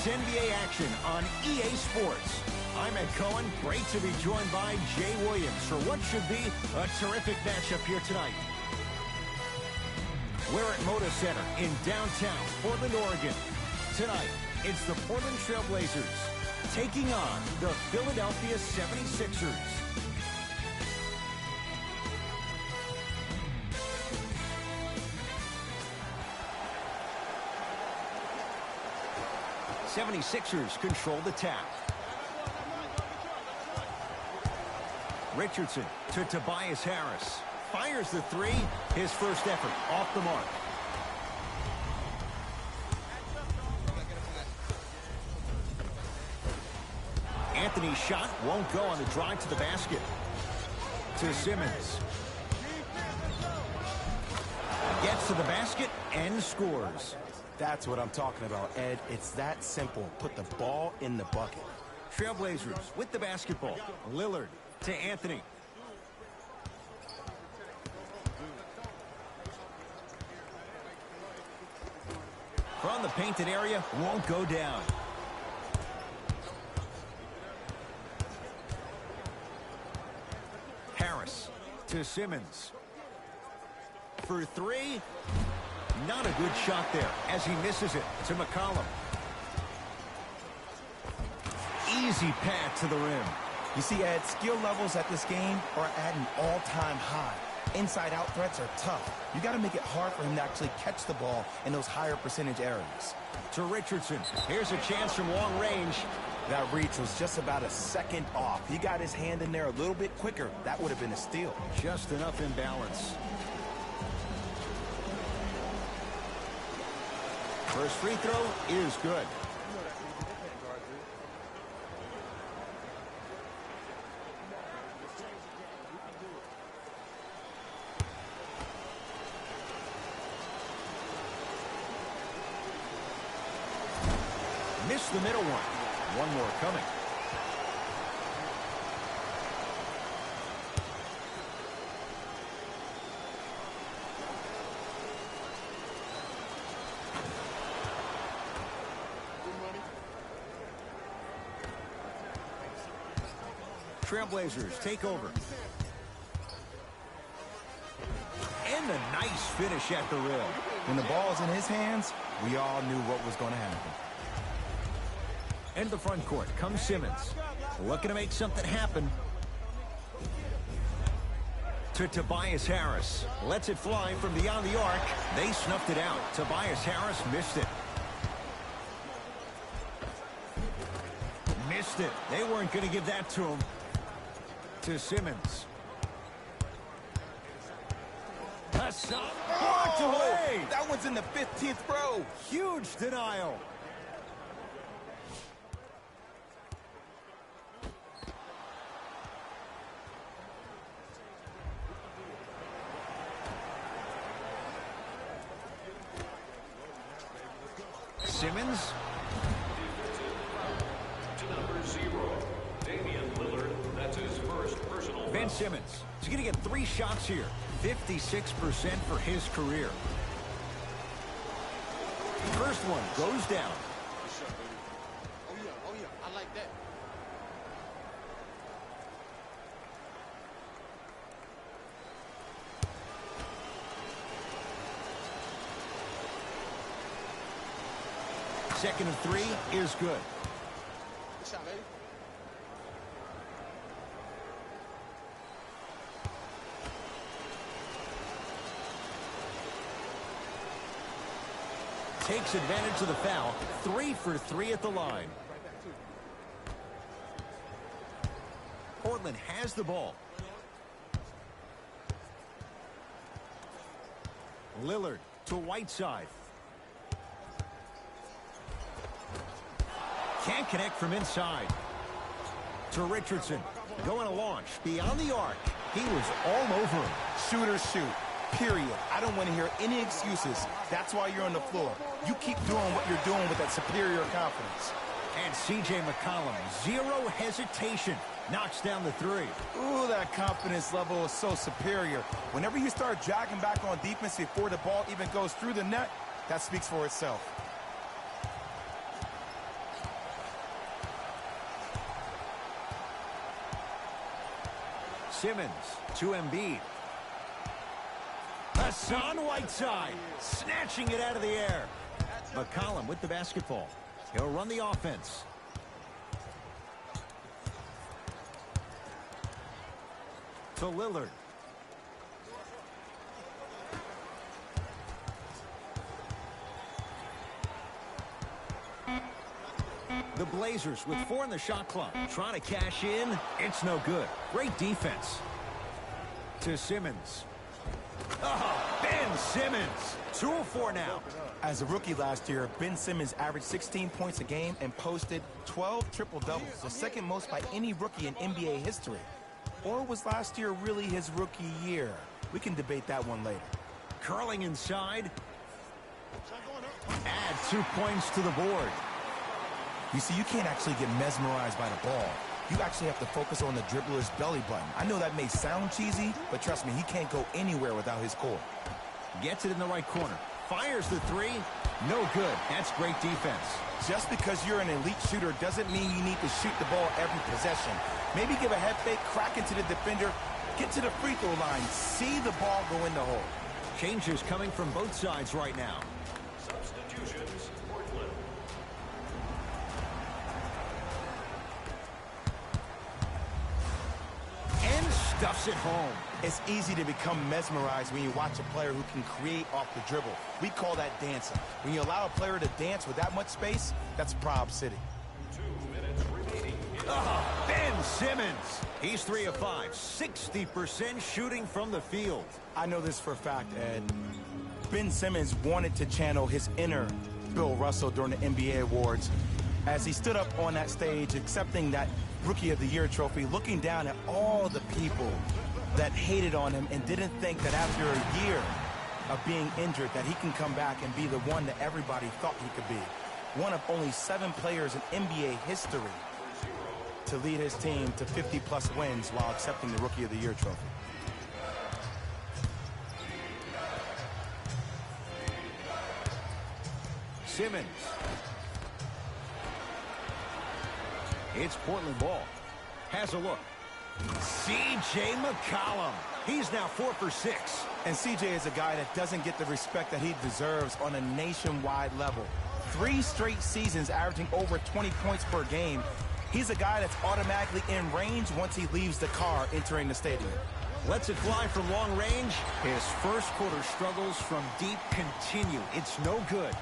It's NBA action on EA Sports. I'm Ed Cohen. Great to be joined by Jay Williams for what should be a terrific matchup here tonight. We're at Moda Center in downtown Portland, Oregon. Tonight, it's the Portland Trail Blazers taking on the Philadelphia 76ers. '76ers control the tap. Richardson to Tobias Harris. Fires the three. His first effort off the mark. Anthony's shot won't go on the drive to the basket. To Simmons. Gets to the basket and scores. That's what I'm talking about, Ed. It's that simple. Put the ball in the bucket. Trailblazers with the basketball. Lillard to Anthony. From the painted area, won't go down. Harris to Simmons. For three. Not a good shot there as he misses it to McCollum. Easy pad to the rim. You see, Ed, skill levels at this game are at an all-time high. Inside-out threats are tough. You got to make it hard for him to actually catch the ball in those higher percentage areas. To Richardson. Here's a chance from long range. That reach was just about a second off. He got his hand in there a little bit quicker. That would have been a steal. Just enough imbalance. First free throw is good. Missed the middle one. One more coming. Trailblazers take over. And a nice finish at the rim. When the ball's in his hands, we all knew what was going to happen. Into the front court comes Simmons. Looking to make something happen. To Tobias Harris. Lets it fly from beyond the arc. They snuffed it out. Tobias Harris missed it. Missed it. They weren't going to give that to him. To Simmons. Blocked away. That one's in the 15th row. Huge denial. Simmons. To number 0, Damian Lillard. That's his first personal foul. Ben Simmons. He's going to get 3 shots here. 56% for his career. First one goes down. Oh yeah, I like that. Second and 3 is good. Good shot, baby. Takes advantage of the foul. 3 for 3 at the line. Portland has the ball. Lillard to Whiteside. Can't connect from inside. To Richardson. Going to launch beyond the arc. He was all over him. Shooters shoot. Period. I don't want to hear any excuses. That's why you're on the floor. You keep doing what you're doing with that superior confidence. And C.J. McCollum, 0 hesitation. Knocks down the 3. Ooh, that confidence level is so superior. Whenever you start jogging back on defense before the ball even goes through the net, that speaks for itself. Simmons to Embiid. Hassan Whiteside snatching it out of the air. McCollum with the basketball. He'll run the offense. To Lillard. The Blazers with 4 in the shot clock. Trying to cash in. It's no good. Great defense. To Simmons. Oh, Ben Simmons. 2 of 4 now. As a rookie last year, Ben Simmons averaged 16 points a game and posted 12 triple-doubles, the second most by any rookie in NBA history. Or was last year really his rookie year? We can debate that one later. Curling inside. Add 2 points to the board. You see, you can't actually get mesmerized by the ball. You actually have to focus on the dribbler's belly button. I know that may sound cheesy, but trust me, he can't go anywhere without his core. Gets it in the right corner. Fires the 3. No good. That's great defense. Just because you're an elite shooter doesn't mean you need to shoot the ball every possession. Maybe give a head fake, crack into the defender, get to the free throw line, see the ball go in the hole. Changes coming from both sides right now. Substitutions, Portland. And stuffs it home. It's easy to become mesmerized when you watch a player who can create off the dribble. We call that dancing. When you allow a player to dance with that much space, that's Prob City. 2 minutes remaining. Oh, Ben Simmons. He's 3 of 5. 60% shooting from the field. I know this for a fact, Ed. Ben Simmons wanted to channel his inner Bill Russell during the NBA Awards as he stood up on that stage accepting that Rookie of the Year trophy, looking down at all the people that hated on him and didn't think that after a year of being injured that he can come back and be the one that everybody thought he could be. One of only 7 players in NBA history to lead his team to 50-plus wins while accepting the Rookie of the Year trophy. Simmons. It's Portland ball. Has a look. C.J. McCollum. He's now 4 for 6. And C.J. is a guy that doesn't get the respect that he deserves on a nationwide level. 3 straight seasons averaging over 20 points per game. He's a guy that's automatically in range once he leaves the car entering the stadium. Lets it fly from long range. His first quarter struggles from deep continue. It's no good.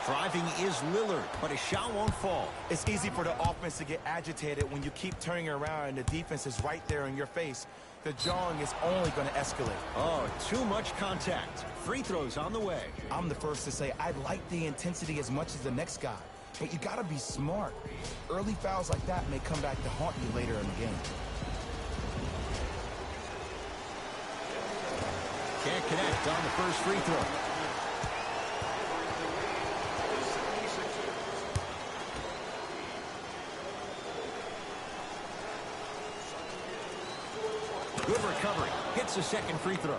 Driving is Lillard, but his shot won't fall. It's easy for the offense to get agitated when you keep turning around and the defense is right there in your face. The jawing is only going to escalate. Oh, too much contact. Free throws on the way. I'm the first to say I like the intensity as much as the next guy, but you got to be smart. Early fouls like that may come back to haunt you later in the game. Can't connect on the first free throw. Good recovery. Hits the second free throw.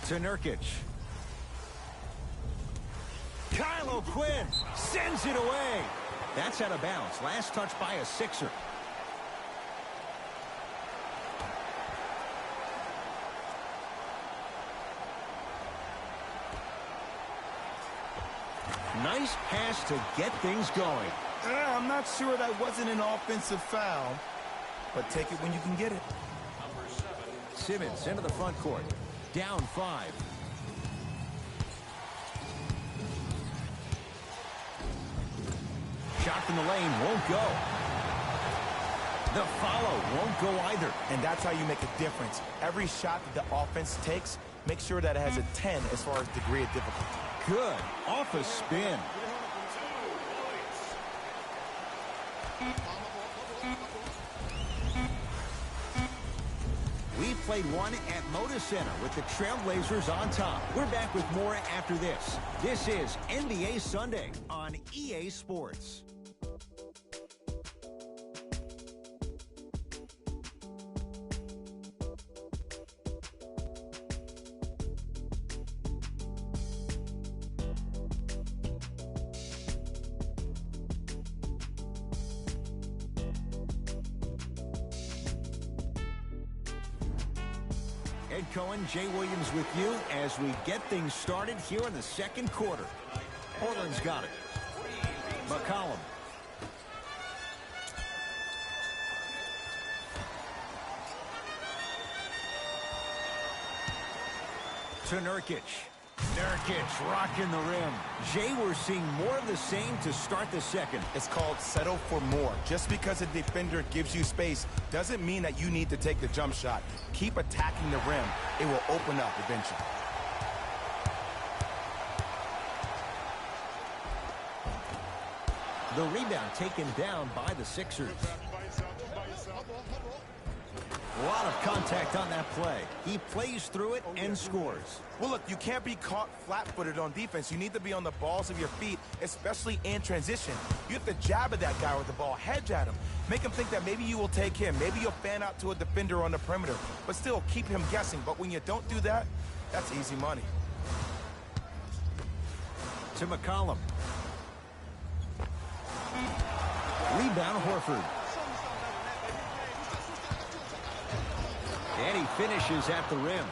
To Nurkic. Kyle O'Quinn sends it away. That's out of bounds. Last touch by a Sixer. Nice pass to get things going. I'm not sure that wasn't an offensive foul, but take it when you can get it. Simmons into the front court. Down 5. Shot from the lane won't go. The follow won't go either. And that's how you make a difference. Every shot that the offense takes, make sure that it has a 10 as far as degree of difficulty. Good. Off a spin. We played one at Moda Center with the Trailblazers on top. We're back with more after this. This is NBA Sunday on EA Sports. Ed Cohen, Jay Williams with you as we get things started here in the second quarter. Portland's got it. McCollum. To Nurkic. Nurkic rocking the rim. Jay, we're seeing more of the same to start the second. It's called settle for more. Just because a defender gives you space doesn't mean that you need to take the jump shot. Keep attacking the rim. It will open up eventually. The rebound taken down by the Sixers. A lot of contact on that play. He plays through it and scores. Well, look, you can't be caught flat-footed on defense. You need to be on the balls of your feet, especially in transition. You have to jab at that guy with the ball, hedge at him. Make him think that maybe you will take him. Maybe you'll fan out to a defender on the perimeter, but still keep him guessing. But when you don't do that, that's easy money. To McCollum. Rebound Horford. And he finishes at the rim.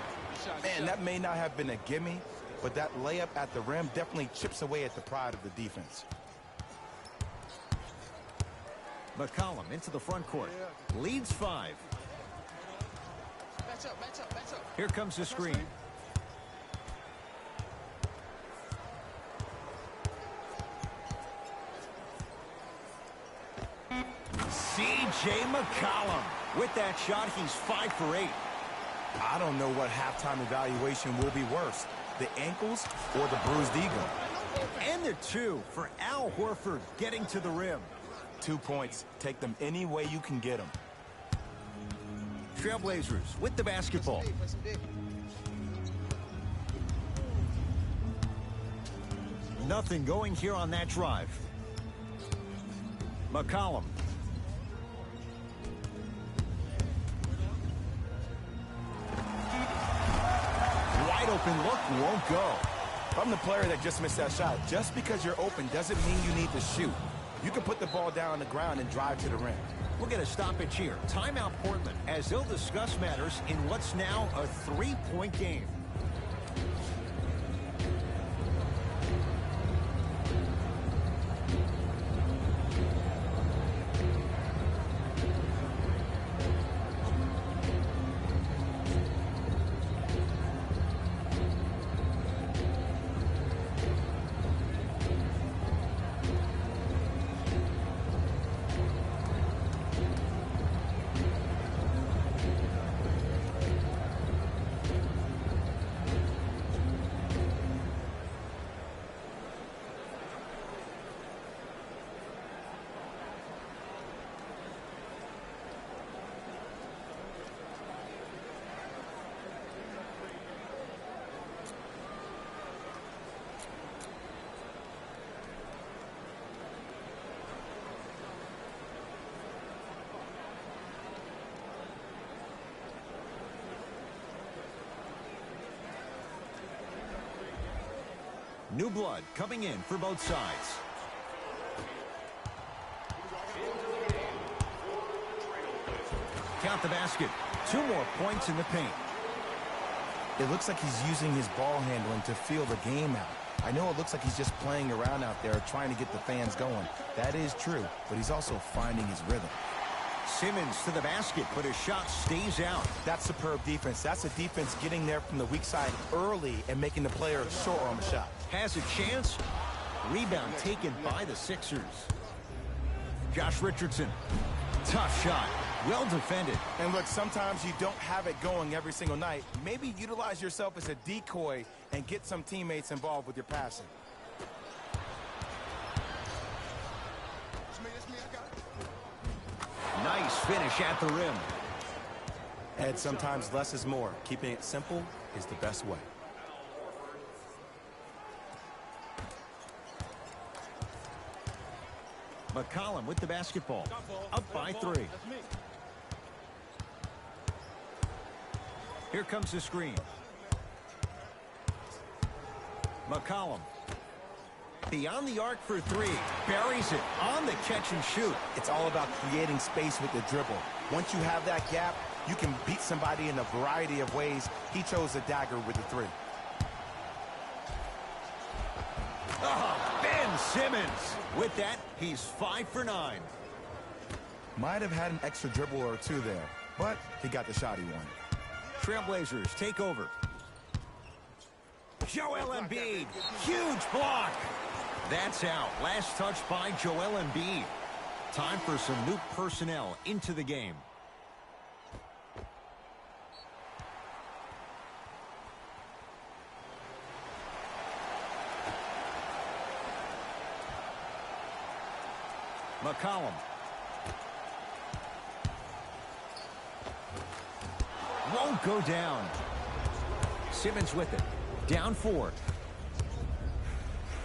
Man, that may not have been a gimme, but that layup at the rim definitely chips away at the pride of the defense. McCollum into the front court. Leads 5. Match up, match up, match up. Here comes the screen. C.J. McCollum. With that shot, he's 5 for 8. I don't know what halftime evaluation will be worse, the ankles or the bruised ego. And the 2 for Al Horford getting to the rim. 2 points. Take them any way you can get them. Trailblazers with the basketball. Nothing going here on that drive. McCollum. Wide open look, won't go. If I'm the player that just missed that shot, just because you're open doesn't mean you need to shoot. You can put the ball down on the ground and drive to the rim. We'll get a stoppage here. Timeout Portland as they'll discuss matters in what's now a 3-point game. New blood coming in for both sides. Count the basket. 2 more points in the paint. It looks like he's using his ball handling to feel the game out. I know it looks like he's just playing around out there trying to get the fans going. That is true, but he's also finding his rhythm. Simmons to the basket, but his shot stays out. That's superb defense. That's a defense getting there from the weak side early and making the player short on the shot. Has a chance. Rebound taken by the Sixers. Josh Richardson. Tough shot. Well defended. And look, sometimes you don't have it going every single night. Maybe utilize yourself as a decoy and get some teammates involved with your passing. Nice finish at the rim. Ed, sometimes less is more. Keeping it simple is the best way. McCollum with the basketball. Up by 3. Here comes the screen. McCollum. Beyond the arc for 3. Buries it on the catch and shoot. It's all about creating space with the dribble. Once you have that gap, You can beat somebody in a variety of ways. He chose the dagger with the 3. Oh, Ben Simmons. With that, he's 5 for 9. Might have had an extra dribble or 2 there, but he got the shot he wanted. Trailblazers take over. Joel Embiid. Huge block. That's out. Last touch by Joel Embiid. Time for some new personnel into the game. McCollum. Won't go down. Simmons with it. Down 4.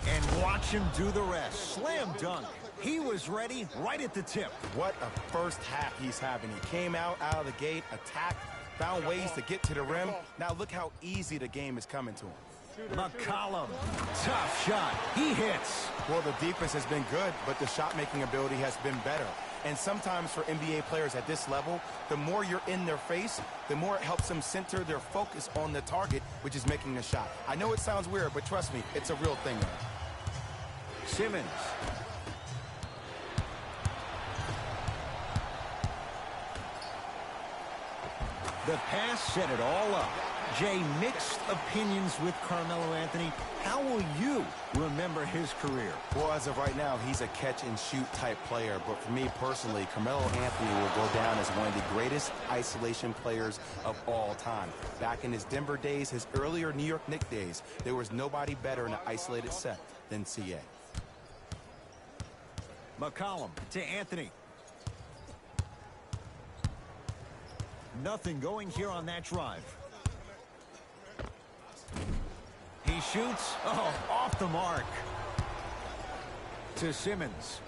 And watch him do the rest. Slam dunk. He was ready right at the tip. What a first half he's having. He came out of the gate, attacked, found ways to get to the rim. Now look how easy the game is coming to him. McCollum. Tough shot. He hits. Well, the defense has been good, but the shot-making ability has been better. And sometimes for NBA players at this level, the more you're in their face, the more it helps them center their focus on the target, which is making a shot. I know it sounds weird, but trust me, it's a real thing there. Simmons. The pass set it all up. Jay, mixed opinions with Carmelo Anthony. How will you remember his career? Well, as of right now, he's a catch-and-shoot type player. But for me personally, Carmelo Anthony will go down as one of the greatest isolation players of all time. Back in his Denver days, his earlier New York Knicks days, there was nobody better in an isolated set than CA. McCollum to Anthony. Nothing going here on that drive. He shoots. Oh, off the mark. To Simmons.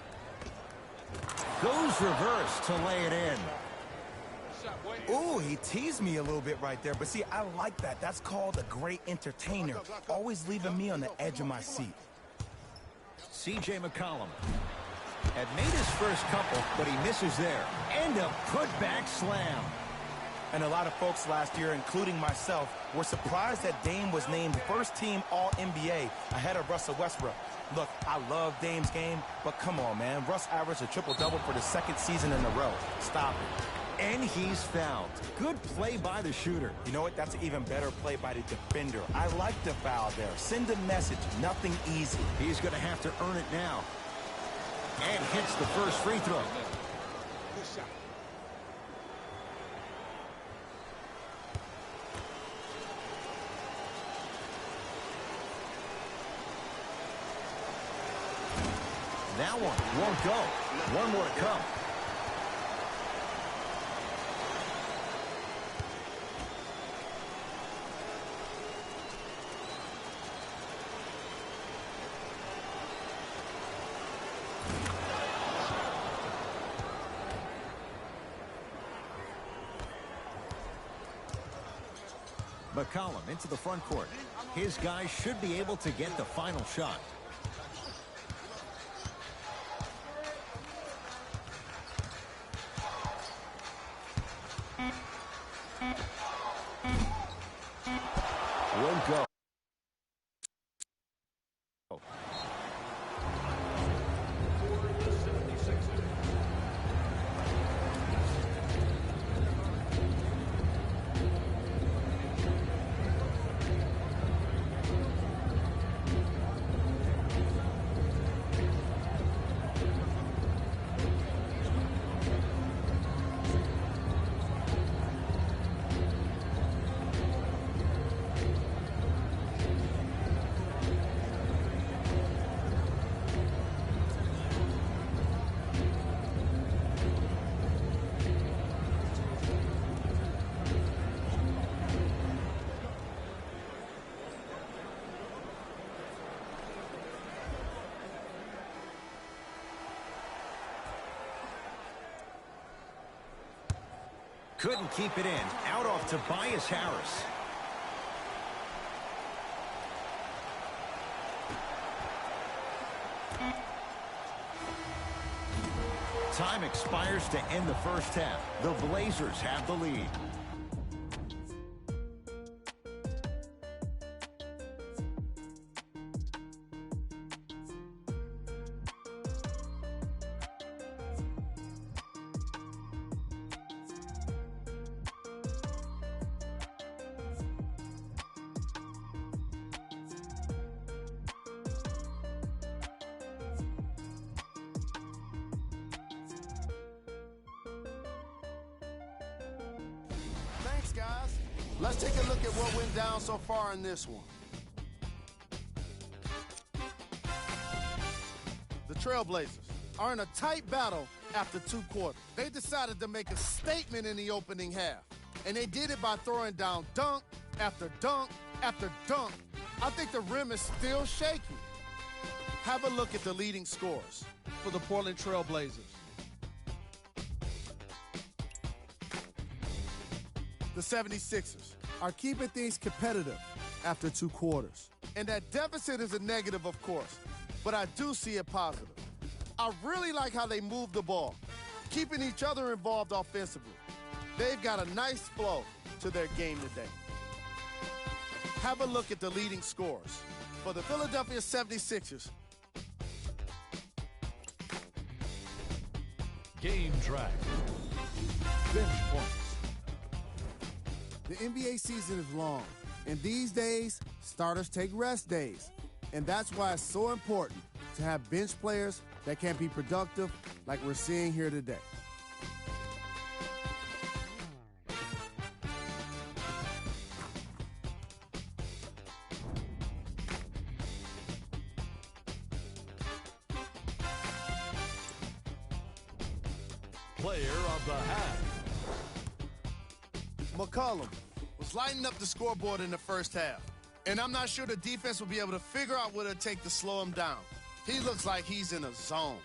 Goes reverse to lay it in. Ooh, he teased me a little bit right there. But see, I like that. That's called a great entertainer. Always leaving me on the edge of my seat. C.J. McCollum had made his first couple, but he misses there. And a putback slam. And a lot of folks last year, including myself, were surprised that Dame was named first-team All-NBA ahead of Russell Westbrook. Look, I love Dame's game, but come on, man. Russ averaged a triple-double for the 2nd season in a row. Stop it. And he's fouled. Good play by the shooter. You know what? That's an even better play by the defender. I like the foul there. Send a message. Nothing easy. He's going to have to earn it now. And hits the first free throw. Good shot. That one won't go. One more to come. McCollum into the front court. His guys should be able to get the final shot. Won't go. Couldn't keep it in. Out off Tobias Harris. Time expires to end the first half. The Blazers have the lead. Thanks, guys. Let's take a look at what went down so far in this one. The Trailblazers are in a tight battle after 2 quarters. They decided to make a statement in the opening half, and they did it by throwing down dunk after dunk after dunk. I think the rim is still shaky. Have a look at the leading scorers for the Portland Trailblazers. The 76ers are keeping things competitive after 2 quarters. And that deficit is a negative, of course, but I do see it positive. I really like how they move the ball, keeping each other involved offensively. They've got a nice flow to their game today. Have a look at the leading scorers for the Philadelphia 76ers. Game track. Bench points. The NBA season is long, and these days, starters take rest days. And that's why it's so important to have bench players that can be productive like we're seeing here today. Player of the half. McCollum was lighting up the scoreboard in the first half, and I'm not sure the defense will be able to figure out what it'll take to slow him down. He looks like he's in a zone.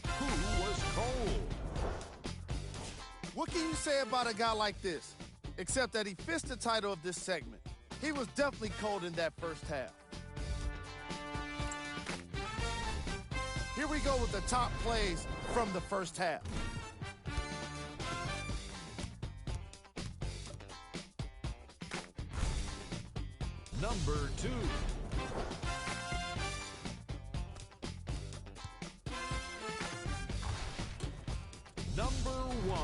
Who was cold? What can you say about a guy like this? Except that he fits the title of this segment. He was definitely cold in that first half. Here we go with the top plays from the first half. Number 2. Number 1.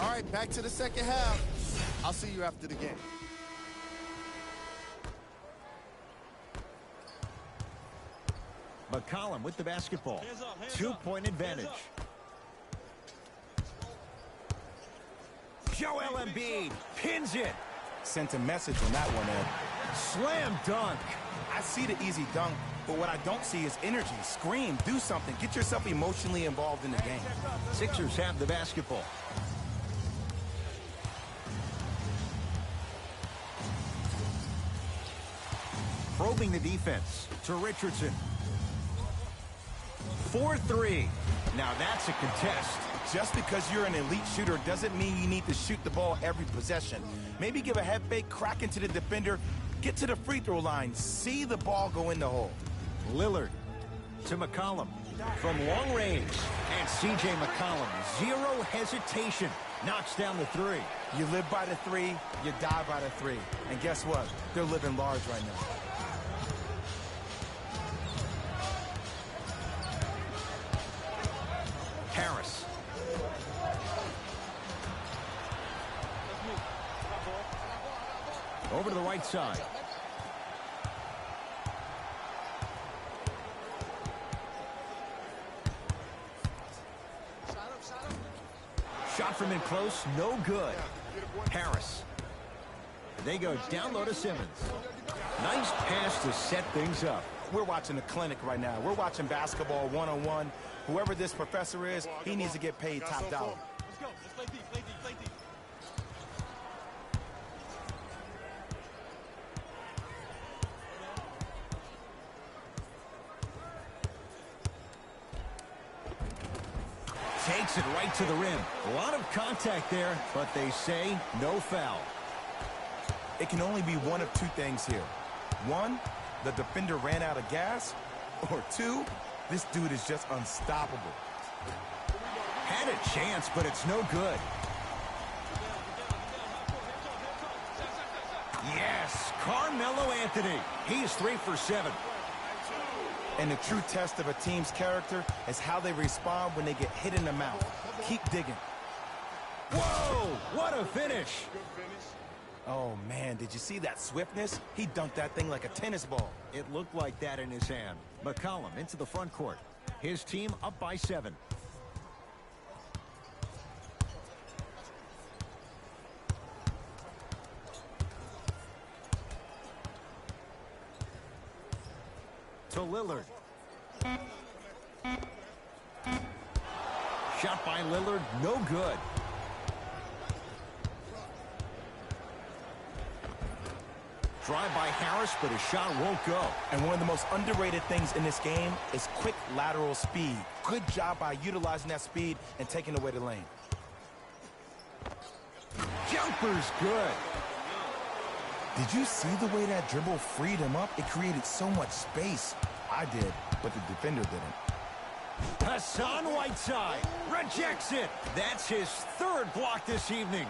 All right, back to the second half. I'll see you after the game. McCollum with the basketball. 2-point advantage. Joel Embiid pins it. Sent a message on that one, Ed. Slam dunk. I see the easy dunk, but what I don't see is energy. Scream, do something. Get yourself emotionally involved in the game. Sixers have the basketball. Probing the defense to Richardson. 4-3. Now that's a contest. Just because you're an elite shooter doesn't mean you need to shoot the ball every possession. Maybe give a head fake, crack into the defender, get to the free throw line, see the ball go in the hole. Lillard to McCollum from long range. And C.J. McCollum, zero hesitation, knocks down the 3. You live by the 3, you die by the 3. And guess what? They're living large right now. Harris. Over to the right side. Shot from in close, no good. Harris. They go down low to Simmons. Nice pass to set things up. We're watching a clinic right now. We're watching basketball one-on-one. Whoever this professor is, he needs to get paid top dollar. Let's go. Let's play deep, play deep, play deep. Takes it right to the rim. A lot of contact there, but they say no foul. It can only be one of two things here. One, the defender ran out of gas. Or two, this dude is just unstoppable. Had a chance, but it's no good. Yes, Carmelo Anthony. He's 3 for 7. And the true test of a team's character is how they respond when they get hit in the mouth. Keep digging. Whoa, what a finish. Oh, man, did you see that swiftness? He dunked that thing like a tennis ball. It looked like that in his hand. McCollum into the front court. His team up by 7. To Lillard. Shot by Lillard, no good. Drive by Harris, but his shot won't go. And one of the most underrated things in this game is quick lateral speed. Good job by utilizing that speed and taking away the lane. Jumper's good. Did you see the way that dribble freed him up? It created so much space. I did, but the defender didn't. Hassan Whiteside rejects it. That's his 3rd block this evening.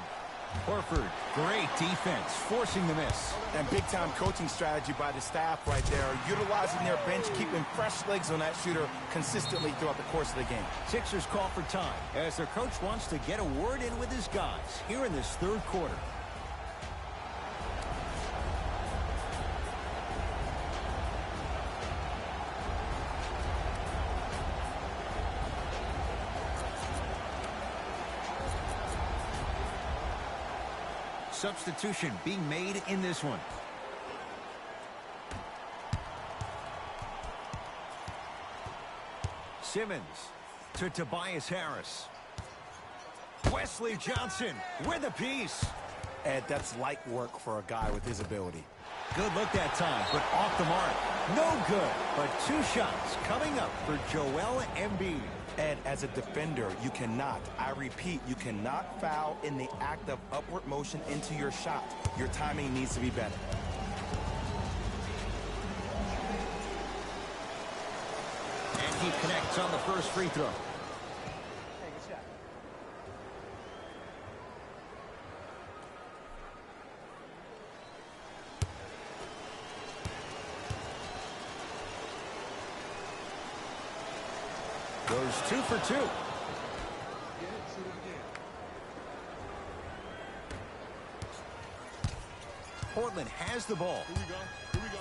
Horford, great defense, forcing the miss. And big-time coaching strategy by the staff right there, utilizing their bench, keeping fresh legs on that shooter consistently throughout the course of the game. Sixers call for time as their coach wants to get a word in with his guys here in this 3rd quarter. Substitution being made in this one. Simmons to Tobias Harris. Wesley Johnson with a piece. Ed, that's light work for a guy with his ability. Good look that time, but off the mark. No good, but 2 shots coming up for Joel Embiid. Ed, as a defender, you cannot, I repeat, you cannot foul in the act of upward motion into your shot. Your timing needs to be better. And he connects on the first free throw. Goes 2 for 2. Portland has the ball. Here we go.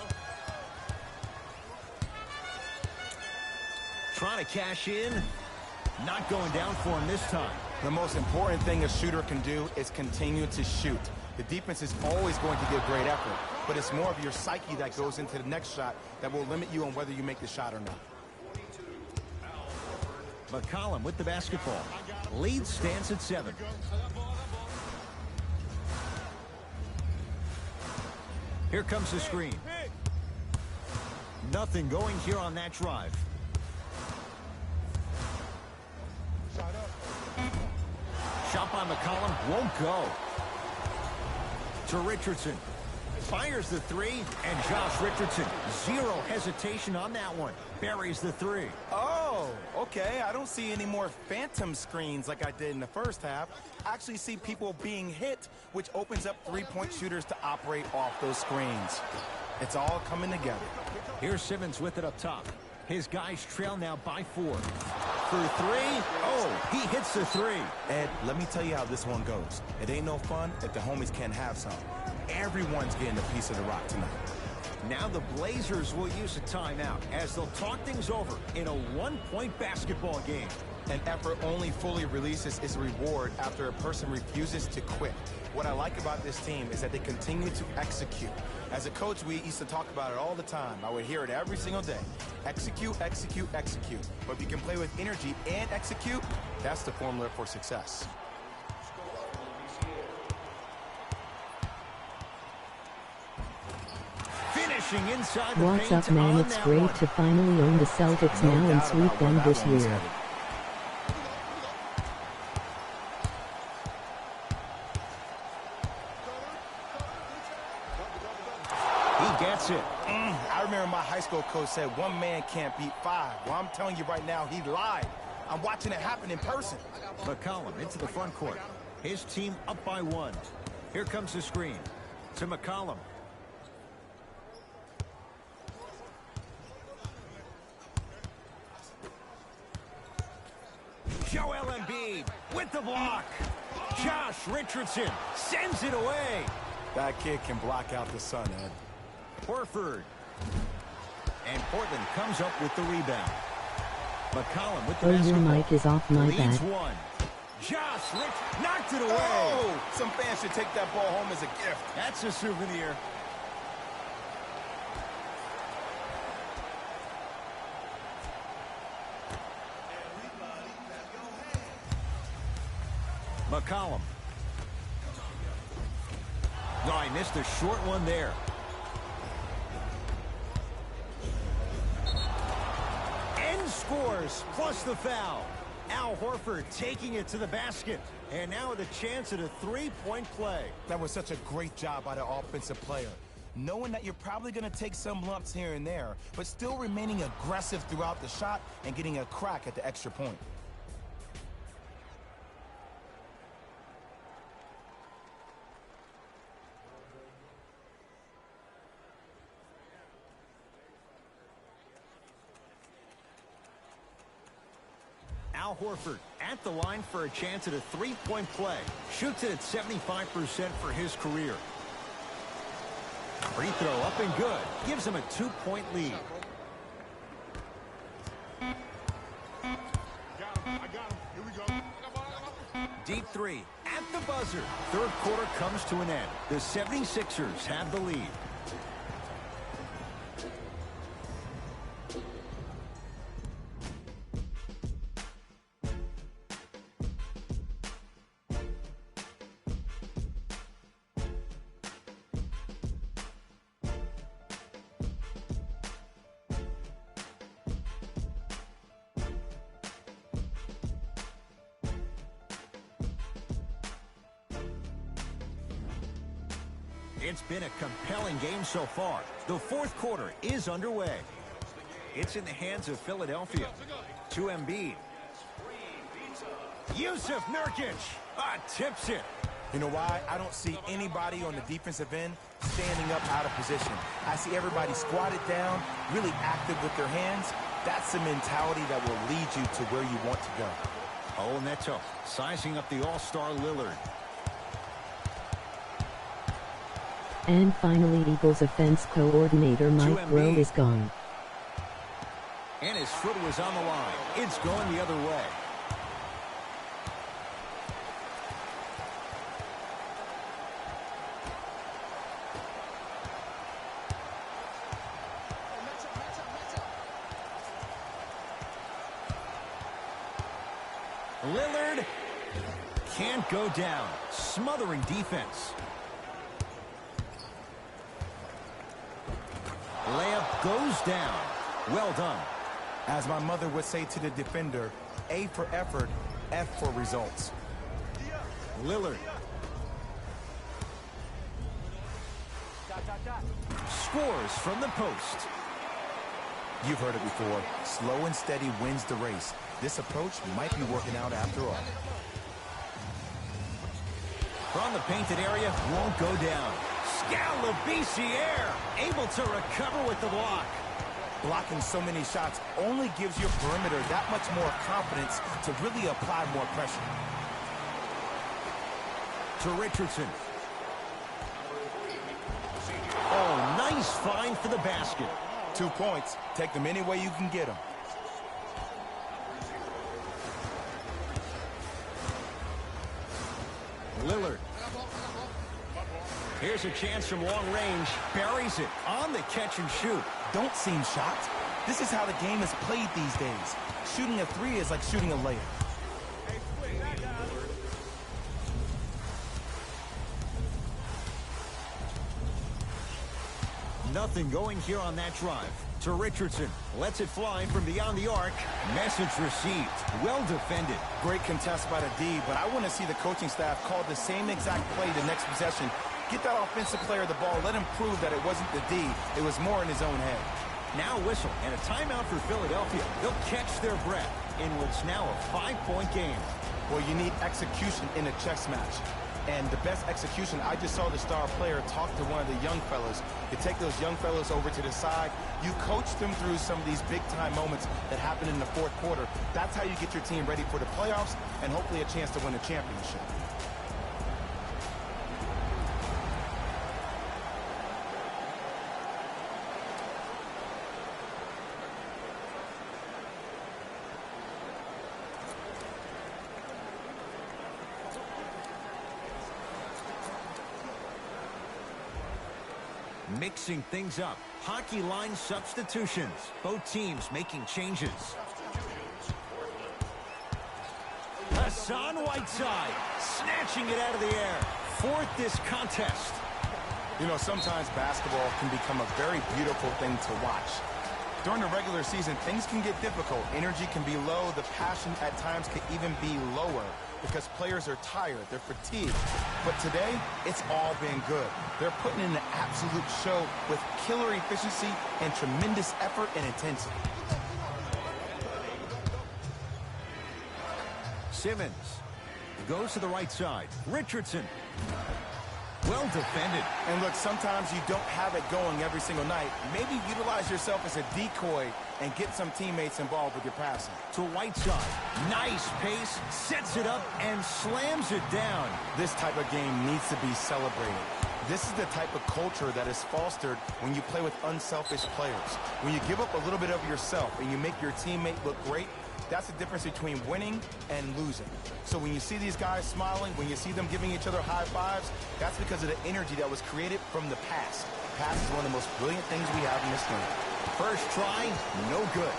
Trying to cash in. Not going down for him this time. The most important thing a shooter can do is continue to shoot. The defense is always going to give great effort, but it's more of your psyche that goes into the next shot that will limit you on whether you make the shot or not. McCollum with the basketball. Lead stands at 7. Here comes the screen. Nothing going here on that drive. Shot by McCollum won't go. To Richardson. Fires the 3, and Josh Richardson, 0 hesitation on that one. Buries the 3. Oh, okay. I don't see any more phantom screens like I did in the first half. I actually see people being hit, which opens up three-point shooters to operate off those screens. It's all coming together. Here's Simmons with it up top. His guys trail now by 4. For 3. Oh, he hits the 3. Ed, let me tell you how this one goes. It ain't no fun if the homies can't have some. Everyone's getting a piece of the rock tonight. Now the Blazers will use a timeout as they'll talk things over in a 1-point basketball game. An effort only fully releases its reward after a person refuses to quit. What I like about this team is that they continue to execute. As a coach, we used to talk about it all the time. I would hear it every single day. Execute, execute, execute. But if you can play with energy and execute, that's the formula for success. Finishing inside the What's paint up, man? on It's that great one. to finally own the Celtics now and sweep them this year. gets it. I remember my high school coach said one man can't beat five. Well, I'm telling you right now, he lied. I'm watching it happen in person. McCollum into the front court. His team up by 1. Here comes the screen to McCollum. Joel Embiid with the block. Josh Richardson sends it away. That kid can block out the sun, Ed. Horford. And Portland comes up with the rebound. McCollum with the Oh, your basketball. mic is off, my Leads bad. 1. Josh Rich knocked it away. Oh, some fans should take that ball home as a gift. That's a souvenir. McCollum. Oh, I missed a short one there. And scores, plus the foul. Al Horford taking it to the basket. And now with a chance at a three-point play. That was such a great job by the offensive player. Knowing that you're probably going to take some lumps here and there, but still remaining aggressive throughout the shot and getting a crack at the extra point. Al Horford at the line for a chance at a three-point play. Shoots it at 75% for his career. Free throw up and good. Gives him a 2-point lead. I got him. Here we go. Deep three at the buzzer. Third quarter comes to an end. The 76ers have the lead. It's been a compelling game so far. The fourth quarter is underway. It's in the hands of Philadelphia. To Embiid. Yusuf Nurkic tips it. You know why? I don't see anybody on the defensive end standing up out of position. I see everybody squatted down, really active with their hands. That's the mentality that will lead you to where you want to go. Oh, Neto sizing up the all-star Lillard. And finally, Eagles offense coordinator Mike Rowe Embiid. is gone. And his foot was on the line. It's going the other way. Lillard can't go down. Smothering defense. Layup goes down. Well done. As my mother would say to the defender, A for effort, F for results. Lillard. Scores from the post. You've heard it before. Slow and steady wins the race. This approach might be working out after all. From the painted area, won't go down. Scalabrine able to recover with the block. Blocking so many shots only gives your perimeter that much more confidence to really apply more pressure. To Richardson. Oh, nice find for the basket. 2 points. Take them any way you can get them. Lillard. Here's a chance from long range. Buries it on the catch and shoot. Don't seem shocked. This is how the game is played these days. Shooting a three is like shooting a layup. Nothing going here on that drive. To Richardson. Lets it fly from beyond the arc. Message received. Well defended. Great contest by the D, but I want to see the coaching staff call the same exact play the next possession Get that offensive player the ball. Let him prove that it wasn't the D. It was more in his own head. Now whistle and a timeout for Philadelphia. They'll catch their breath in what's now a 5-point game. Well, you need execution in a chess match. And the best execution, I just saw the star player talk to one of the young fellas. You take those young fellas over to the side. You coach them through some of these big-time moments that happen in the fourth quarter. That's how you get your team ready for the playoffs and hopefully a chance to win a championship. Mixing things up. Hockey line substitutions. Both teams making changes. Hassan Whiteside snatching it out of the air. Fourth this contest. You know, sometimes basketball can become a very beautiful thing to watch. During the regular season, things can get difficult. Energy can be low. The passion at times can even be lower because players are tired. They're fatigued. But today, it's all been good. They're putting in an absolute show with killer efficiency and tremendous effort and intensity. Simmons goes to the right side. Richardson. Well defended. And look, sometimes you don't have it going every single night. Maybe utilize yourself as a decoy and get some teammates involved with your passing. To Whiteside. Nice pace. Sets it up and slams it down. This type of game needs to be celebrated. This is the type of culture that is fostered when you play with unselfish players. When you give up a little bit of yourself and you make your teammate look great, that's the difference between winning and losing. So when you see these guys smiling, when you see them giving each other high fives, that's because of the energy that was created from the pass. The pass is one of the most brilliant things we have in this game. First try, no good.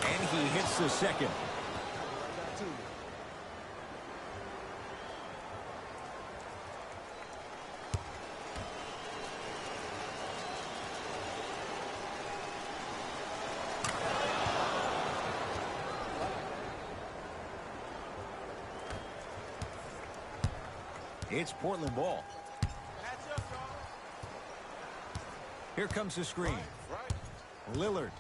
And he hits the second. It's Portland ball. Here comes the screen. Lillard.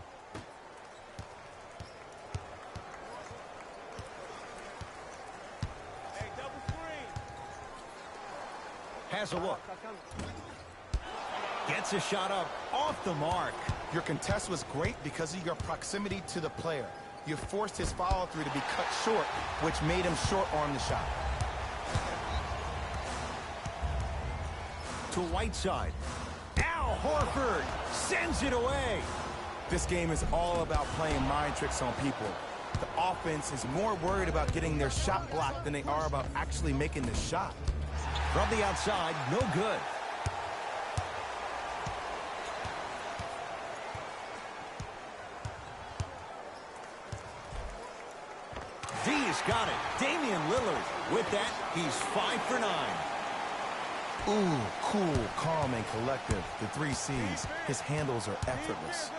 Has a look. Gets a shot up off the mark. Your contest was great because of your proximity to the player. You forced his follow-through to be cut short, which made him short-arm the shot. To Whiteside. Al Horford sends it away. This game is all about playing mind tricks on people. The offense is more worried about getting their shot blocked than they are about actually making the shot. From the outside, no good. D's got it. Damian Lillard. With that, he's 5 for 9. Ooh, cool, calm, and collective. The 3 C's. His handles are effortless.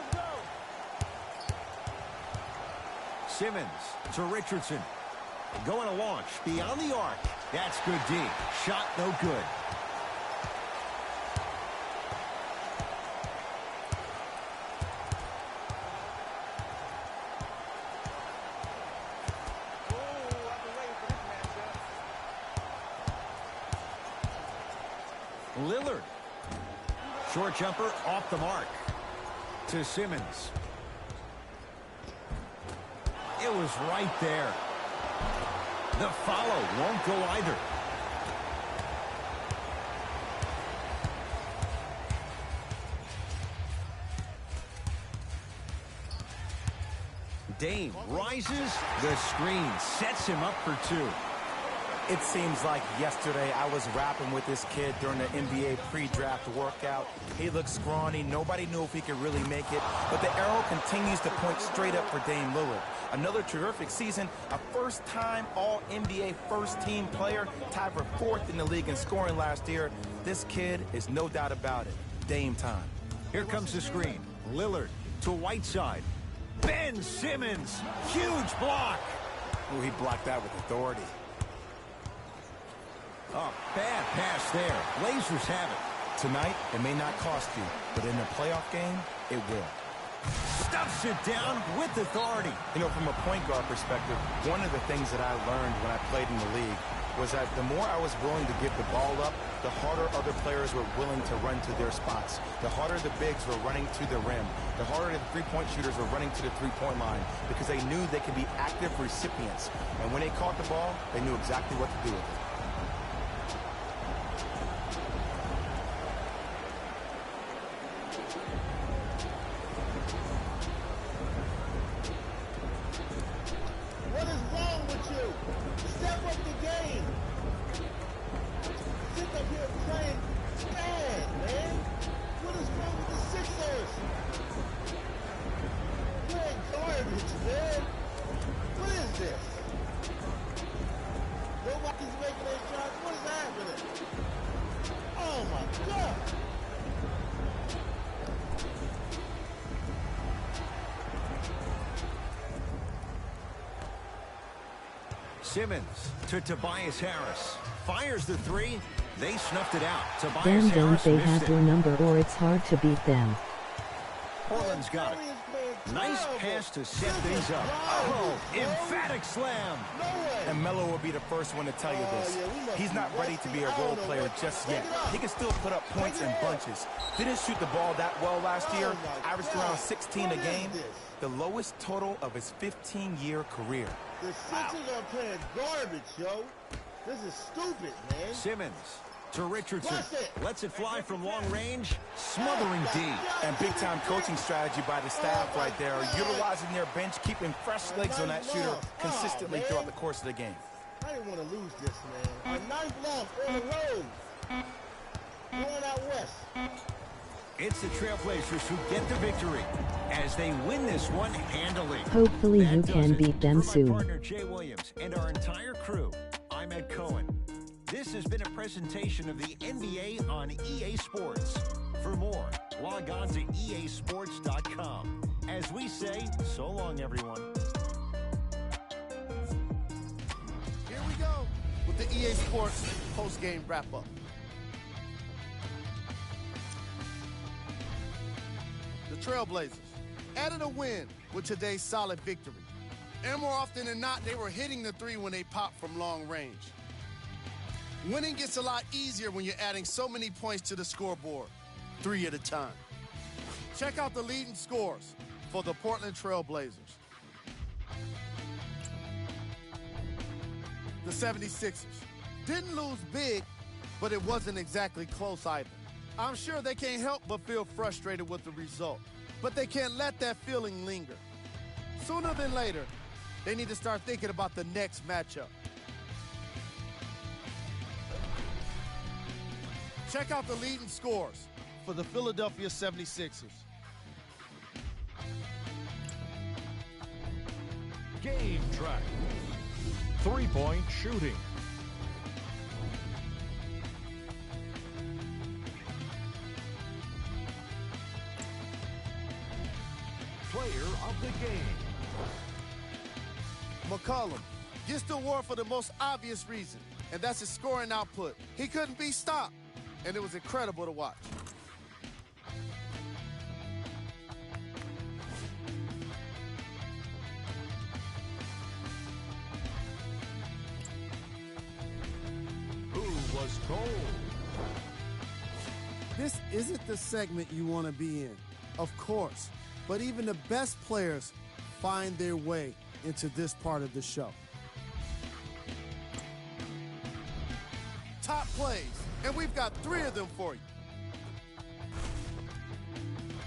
Simmons to Richardson. Going to launch beyond the arc. That's good D. Shot no good. Lillard. Short jumper off the mark. To Simmons. It was right there. The follow won't go either. Dame rises. The screen sets him up for 2. It seems like yesterday I was rapping with this kid during the NBA pre-draft workout. He looked scrawny. Nobody knew if he could really make it. But the arrow continues to point straight up for Dame Lillard. Another terrific season. A first-time All-NBA first-team player. Tied for 4th in the league in scoring last year. This kid is no doubt about it. Dame time. Here comes the screen. Lillard to Whiteside. Ben Simmons, huge block. Ooh, he blocked that with authority. Oh, bad pass there. Blazers have it. Tonight, it may not cost you, but in a playoff game, it will. Stuffs it down with authority. You know, from a point guard perspective, one of the things that I learned when I played in the league was that the more I was willing to give the ball up, the harder other players were willing to run to their spots. The harder the bigs were running to the rim. The harder the three-point shooters were running to the three-point line because they knew they could be active recipients. And when they caught the ball, they knew exactly what to do with it. What is wrong with you? Step up the game. Sit up here playing bad, man. What is wrong with the Sixers? Playing garbage, man. What is this? Nobody's making their shots. What is happening? Oh my God. Simmons to Tobias Harris. Fires the three. They snuffed it out. Tobias Damn, don't Harris they missed have it. your number or it's hard to beat them. Portland's got it. Nice pass to set things up. Oh, emphatic slam. No way. And Melo will be the first one to tell you this. He's not ready to be a role player just yet. He can still put up points in bunches. Didn't shoot the ball that well last year. Averaged around 16 a game. The lowest total of his 15-year career. The Sixers are playing garbage, yo. This is stupid, man. Simmons to Richardson. Bust it. Lets it fly from long range. Smothering D. And big-time coaching strategy by the staff right there, utilizing their bench, keeping fresh legs on that shooter consistently throughout the course of the game. I didn't want to lose this, man. A ninth loss on the road. Going out west. It's the Trailblazers who get the victory as they win this one handily. Hopefully That you does can it. beat them For my soon. partner Jay Williams and our entire crew, I'm Ed Cohen. This has been a presentation of the NBA on EA Sports. For more, log on to easports.com. As we say, so long, everyone. Here we go with the EA Sports post-game wrap-up. The Trailblazers added a win with today's solid victory. And more often than not, they were hitting the three when they popped from long range. Winning gets a lot easier when you're adding so many points to the scoreboard, 3 at a time. Check out the leading scores for the Portland Trailblazers. The 76ers didn't lose big, but it wasn't exactly close either. I'm sure they can't help but feel frustrated with the result, but they can't let that feeling linger. Sooner than later, they need to start thinking about the next matchup. Check out the leading scores for the Philadelphia 76ers. Game track. 3-point shooting. Player of the game. McCollum gets the award for the most obvious reason, and that's his scoring output. He couldn't be stopped, and it was incredible to watch. Who was cold? This isn't the segment you want to be in, of course, but even the best players find their way into this part of the show. Top plays, and we've got 3 of them for you.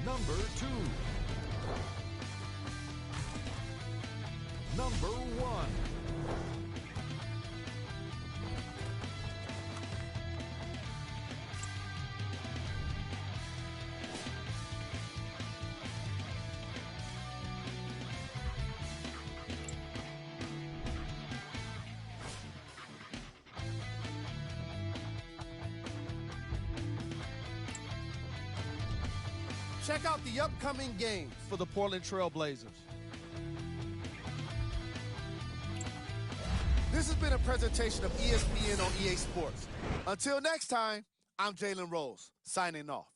Number 2. Number 1. Check out the upcoming games for the Portland Trail Blazers. This has been a presentation of ESPN on EA Sports. Until next time, I'm Jalen Rose, signing off.